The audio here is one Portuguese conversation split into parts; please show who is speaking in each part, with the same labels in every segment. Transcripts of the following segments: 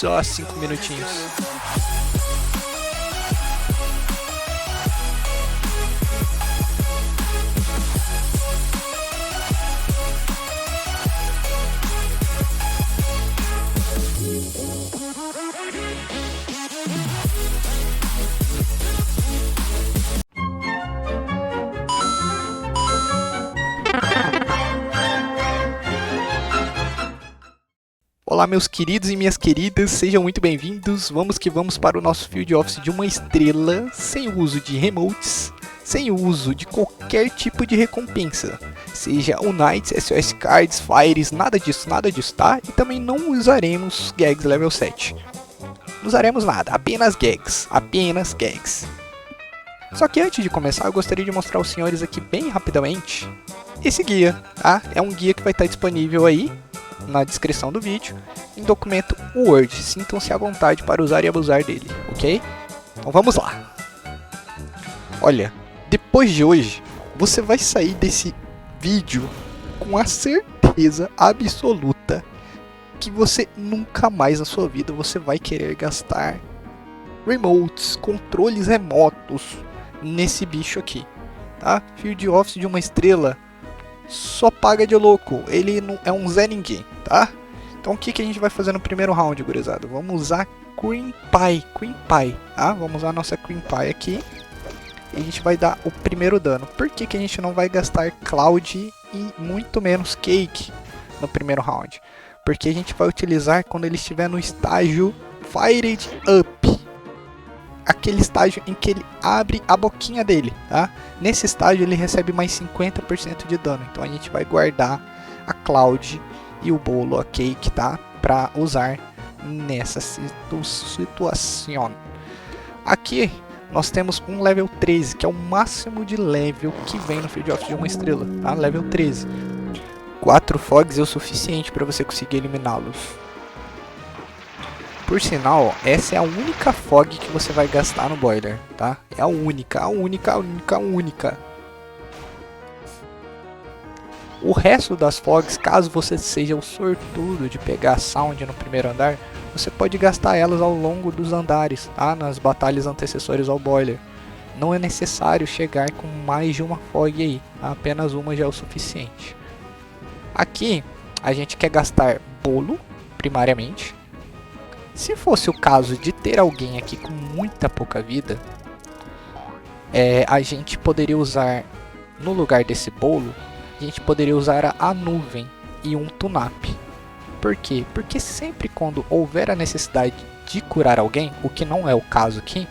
Speaker 1: Só 5 minutinhos. Olá meus queridos e minhas queridas, sejam muito bem-vindos. Vamos que vamos para o nosso Field Office de uma estrela, sem o uso de remotes, sem o uso de qualquer tipo de recompensa. Seja o Knights, SOS Cards, Fires, nada disso, tá? E também não usaremos Gags level 7. Não usaremos nada, apenas Gags. Só que antes de começar, eu gostaria de mostrar aos senhores aqui bem rapidamente esse guia, tá? É um guia que vai estar disponível aí na descrição do vídeo, em documento Word. Sintam-se à vontade para usar e abusar dele, ok? Então vamos lá. Olha, depois de hoje, você vai sair desse vídeo com a certeza absoluta que você nunca mais na sua vida você vai querer gastar remotes, controles remotos nesse bicho aqui, tá? Field Office de uma estrela só paga de louco, ele não é um Zé Ninguém, tá? Então o que a gente vai fazer no primeiro round, gurizada? Vamos usar Cream Pie, tá? Vamos usar a nossa Cream Pie aqui e a gente vai dar o primeiro dano. Por que a gente não vai gastar Cloud e muito menos Cake no primeiro round? Porque a gente vai utilizar quando ele estiver no estágio Fired Up. Aquele estágio em que ele abre a boquinha dele, tá? Nesse estágio ele recebe mais 50% de dano. Então a gente vai guardar a Cloud e o bolo, a Cake, tá? Pra usar nessa situação. Aqui nós temos um level 13, que é o máximo de level que vem no Field Office de uma estrela, tá? Level 13. 4 fogs é o suficiente para você conseguir eliminá-los. Por sinal, essa é a única fog que você vai gastar no boiler, tá? É a única. O resto das fogs, caso você seja o sortudo de pegar sound no primeiro andar, você pode gastar elas ao longo dos andares, tá? Nas batalhas antecessórias ao boiler. Não é necessário chegar com mais de uma fog aí, tá? Apenas uma já é o suficiente. Aqui, a gente quer gastar bolo, primariamente. Se fosse o caso de ter alguém aqui com muita pouca vida, a gente poderia usar, no lugar desse bolo, a gente poderia usar a nuvem e um tune-up. Por quê? Porque sempre quando houver a necessidade de curar alguém, o que não é o caso aqui,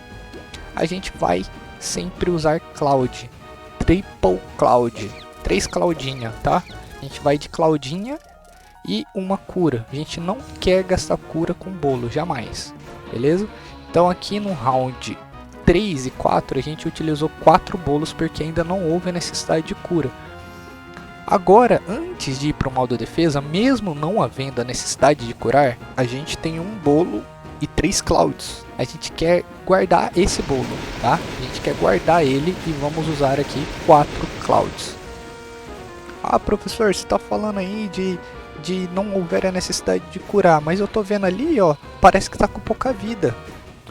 Speaker 1: a gente vai sempre usar Cloud. Triple Cloud. 3 Claudinha, tá? A gente vai de Claudinha e uma cura. A gente não quer gastar cura com bolo, jamais, beleza? Então aqui no round 3 e 4 a gente utilizou 4 bolos porque ainda não houve a necessidade de cura. Agora, antes de ir para o modo defesa, mesmo não havendo a necessidade de curar, a gente tem um bolo e 3 clouds. A gente quer guardar esse bolo, tá? A gente quer guardar ele e vamos usar aqui 4 clouds. Ah, professor, você está falando aí de não houver a necessidade de curar, mas eu tô vendo ali, ó, parece que tá com pouca vida.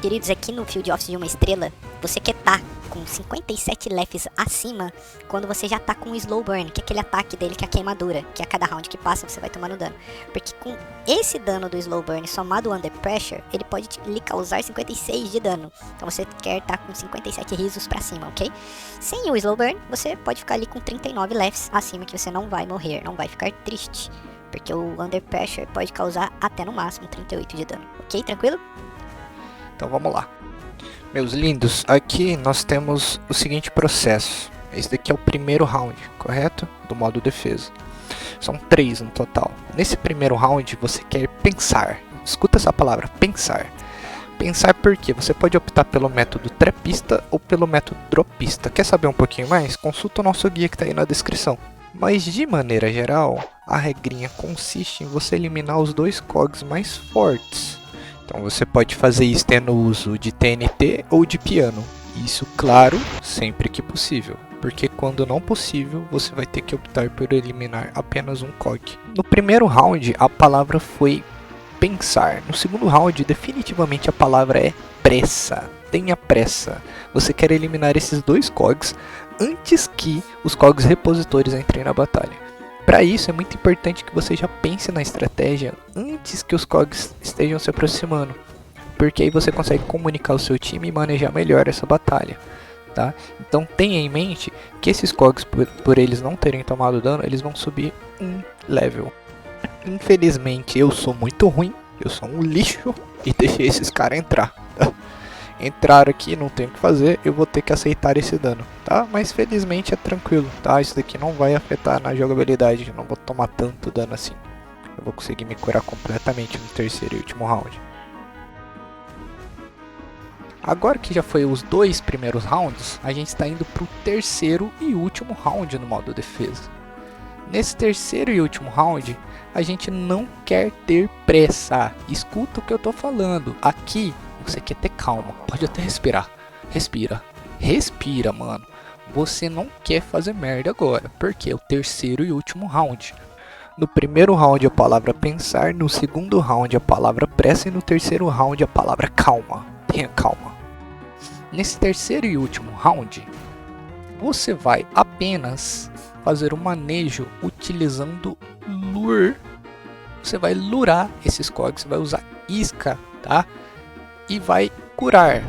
Speaker 2: Queridos, aqui no Field Office de uma estrela, você quer tá com 57 lefts acima quando você já tá com o Slow Burn, que é aquele ataque dele que é a queimadura, que a cada round que passa você vai tomando dano. Porque com esse dano do Slow Burn somado ao Under Pressure, ele pode lhe causar 56 de dano. Então você quer tá com 57 risos pra cima, ok? Sem o Slow Burn, você pode ficar ali com 39 lefts acima, que você não vai morrer, não vai ficar triste. Porque o Under Pressure pode causar até no máximo 38 de dano, ok? Tranquilo?
Speaker 1: Então vamos lá. Meus lindos, aqui nós temos o seguinte processo. Esse daqui é o primeiro round, correto? Do modo defesa. São 3 no total. Nesse primeiro round você quer pensar. Escuta essa palavra, pensar. Pensar por quê? Você pode optar pelo método trapista ou pelo método dropista. Quer saber um pouquinho mais? Consulta o nosso guia que está aí na descrição. Mas de maneira geral, a regrinha consiste em você eliminar os 2 cogs mais fortes. Então você pode fazer isso tendo uso de TNT ou de piano. Isso, claro, sempre que possível. Porque quando não possível, você vai ter que optar por eliminar apenas um cog. No primeiro round, a palavra foi pensar. No segundo round, definitivamente a palavra é pressa. Tenha pressa. Você quer eliminar esses dois cogs antes que os cogs repositores entrem na batalha. Para isso é muito importante que você já pense na estratégia antes que os cogs estejam se aproximando, porque aí você consegue comunicar o seu time e manejar melhor essa batalha, tá? Então tenha em mente que esses cogs, por eles não terem tomado dano, eles vão subir um level. Infelizmente eu sou muito ruim, eu sou um lixo e deixei esses caras entrar, tá? Entraram aqui, não tem o que fazer, eu vou ter que aceitar esse dano, tá? Mas felizmente é tranquilo, tá? Isso daqui não vai afetar na jogabilidade, não vou tomar tanto dano assim. Eu vou conseguir me curar completamente no terceiro e último round. Agora que já foi os dois primeiros rounds, a gente está indo para o terceiro e último round no modo defesa. Nesse terceiro e último round, a gente não quer ter pressa. Escuta o que eu tô falando. Aqui, você quer ter calma. Pode até respirar. Respira. Respira, mano. Você não quer fazer merda agora, porque é o terceiro e último round. No primeiro round a palavra pensar, no segundo round a palavra pressa e no terceiro round a palavra calma. Tenha calma. Nesse terceiro e último round, você vai apenas fazer o manejo utilizando lure. Você vai lurar esses cogs, vai usar isca, tá? E vai curar.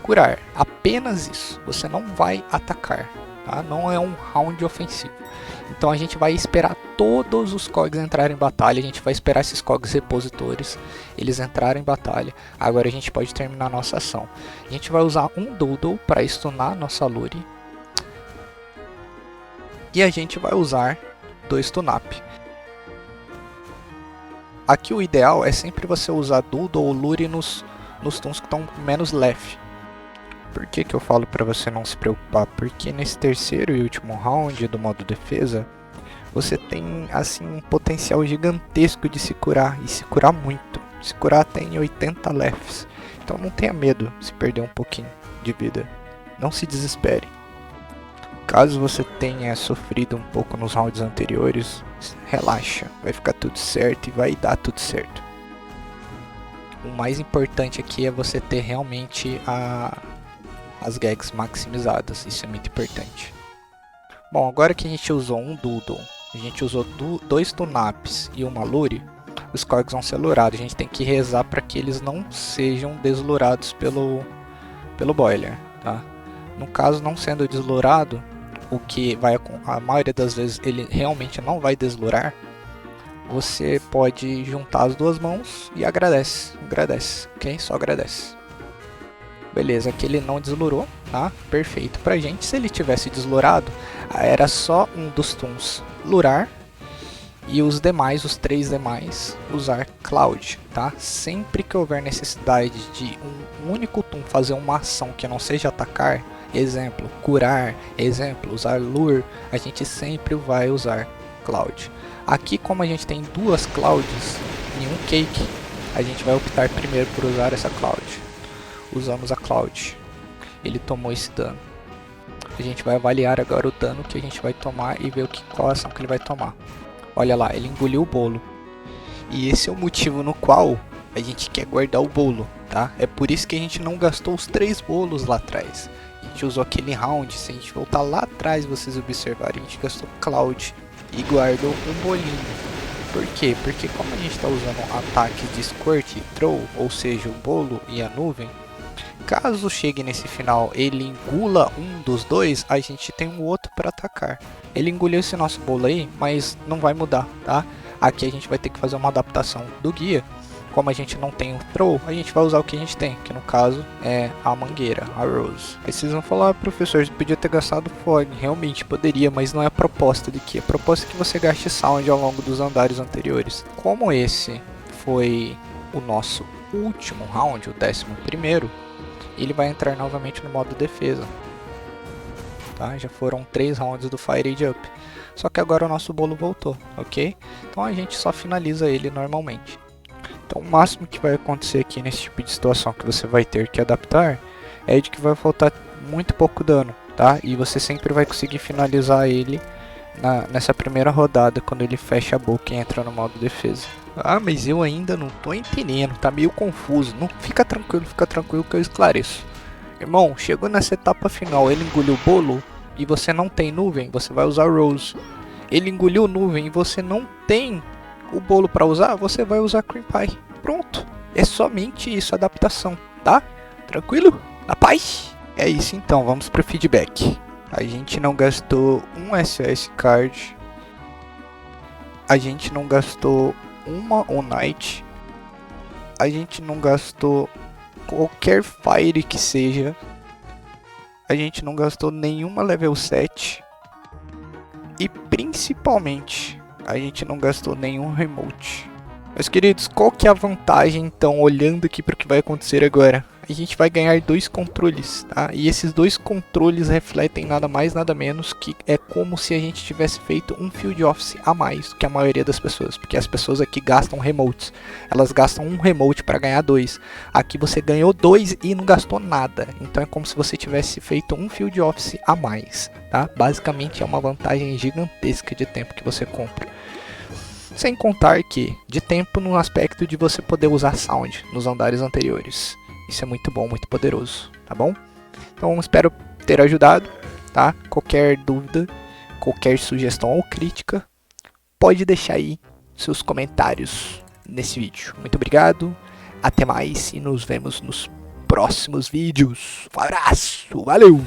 Speaker 1: Curar, apenas isso. Você não vai atacar, tá? Não é um round ofensivo. Então a gente vai esperar todos os cogs entrarem em batalha. A gente vai esperar esses cogs repositores, eles entrarem em batalha. Agora a gente pode terminar a nossa ação. A gente vai usar um Doodle para stunar nossa Lure. E a gente vai usar 2 Tunap. Aqui o ideal é sempre você usar Doodle ou Lure nos tuns que estão menos left. Por que eu falo para você não se preocupar? Porque nesse terceiro e último round do modo defesa, você tem assim um potencial gigantesco de se curar, e se curar muito. Se curar até em 80 lefts. Então não tenha medo de se perder um pouquinho de vida. Não se desespere. Caso você tenha sofrido um pouco nos rounds anteriores, relaxa, vai ficar tudo certo e vai dar tudo certo. O mais importante aqui é você ter realmente as gags maximizadas, isso é muito importante. Bom, agora que a gente usou um Doodle, a gente usou 2 Tunaps e uma Lure, os cogs vão ser lurados. A gente tem que rezar para que eles não sejam deslurados pelo boiler, tá? No caso, não sendo deslurado, o que vai, a maioria das vezes ele realmente não vai deslurar, você pode juntar as duas mãos e agradece, ok? Só agradece. Beleza, aqui ele não deslurou, tá? Perfeito pra gente. Se ele tivesse deslurado, era só um dos tuns lurar e os demais, os 3 demais, usar Cloud, tá? Sempre que houver necessidade de um único tun fazer uma ação que não seja atacar, exemplo, curar, exemplo, usar lure, a gente sempre vai usar Cloud. Aqui, como a gente tem 2 Clouds e um Cake, a gente vai optar primeiro por usar essa Cloud. Usamos a Cloud, ele tomou esse dano. A gente vai avaliar agora o dano que a gente vai tomar e ver qual ação que ele vai tomar. Olha lá, ele engoliu o bolo. E esse é o motivo no qual a gente quer guardar o bolo, tá? É por isso que a gente não gastou os 3 bolos lá atrás. A gente usou aquele round, se a gente voltar lá atrás, vocês observarem, a gente gastou Cloud e guardou um bolinho. Por quê? Porque como a gente está usando ataques de Squirt e Throw, ou seja, o bolo e a nuvem, caso chegue nesse final ele engula um dos dois, a gente tem um outro para atacar. Ele engoliu esse nosso bolo aí, mas não vai mudar, tá? Aqui a gente vai ter que fazer uma adaptação do guia. Como a gente não tem o Throw, a gente vai usar o que a gente tem, que no caso é a mangueira, a Rose. Aí vocês vão falar, professor, você podia ter gastado Fog. Realmente poderia, mas não é a proposta daqui. A proposta é que você gaste Sound ao longo dos andares anteriores. Como esse foi o nosso último round, o 11º, ele vai entrar novamente no modo defesa. Tá? Já foram 3 rounds do Fire Age Up. Só que agora o nosso bolo voltou, ok? Então a gente só finaliza ele normalmente. Então o máximo que vai acontecer aqui nesse tipo de situação que você vai ter que adaptar é de que vai faltar muito pouco dano, tá? E você sempre vai conseguir finalizar ele nessa primeira rodada, quando ele fecha a boca e entra no modo defesa. Ah, mas eu ainda não tô entendendo, tá meio confuso. Não, fica tranquilo que eu esclareço. Irmão, chegou nessa etapa final, ele engoliu o bolo e você não tem nuvem, você vai usar Rose. Ele engoliu nuvem e você não tem o bolo pra usar, você vai usar Cream Pie. Pronto, é somente isso, adaptação, tá? Tranquilo? Na paz? É isso então, vamos pro feedback. A gente não gastou um SOS card. A gente não gastou uma On-Night. A gente não gastou qualquer Fire que seja. A gente não gastou nenhuma level 7. E principalmente, a gente não gastou nenhum Remote. Meus queridos, qual que é a vantagem então, olhando aqui para o que vai acontecer agora? A gente vai ganhar 2 controles, tá? E esses 2 controles refletem nada mais, nada menos que é como se a gente tivesse feito um Field Office a mais do que a maioria das pessoas. Porque as pessoas aqui gastam remotes, elas gastam um remote para ganhar 2. Aqui você ganhou 2 e não gastou nada. Então é como se você tivesse feito um Field Office a mais, tá? Basicamente é uma vantagem gigantesca de tempo que você compra. Sem contar que, de tempo no aspecto de você poder usar Sound nos andares anteriores. Isso é muito bom, muito poderoso, tá bom? Então espero ter ajudado, tá? Qualquer dúvida, qualquer sugestão ou crítica, pode deixar aí seus comentários nesse vídeo. Muito obrigado, até mais e nos vemos nos próximos vídeos. Um abraço, valeu!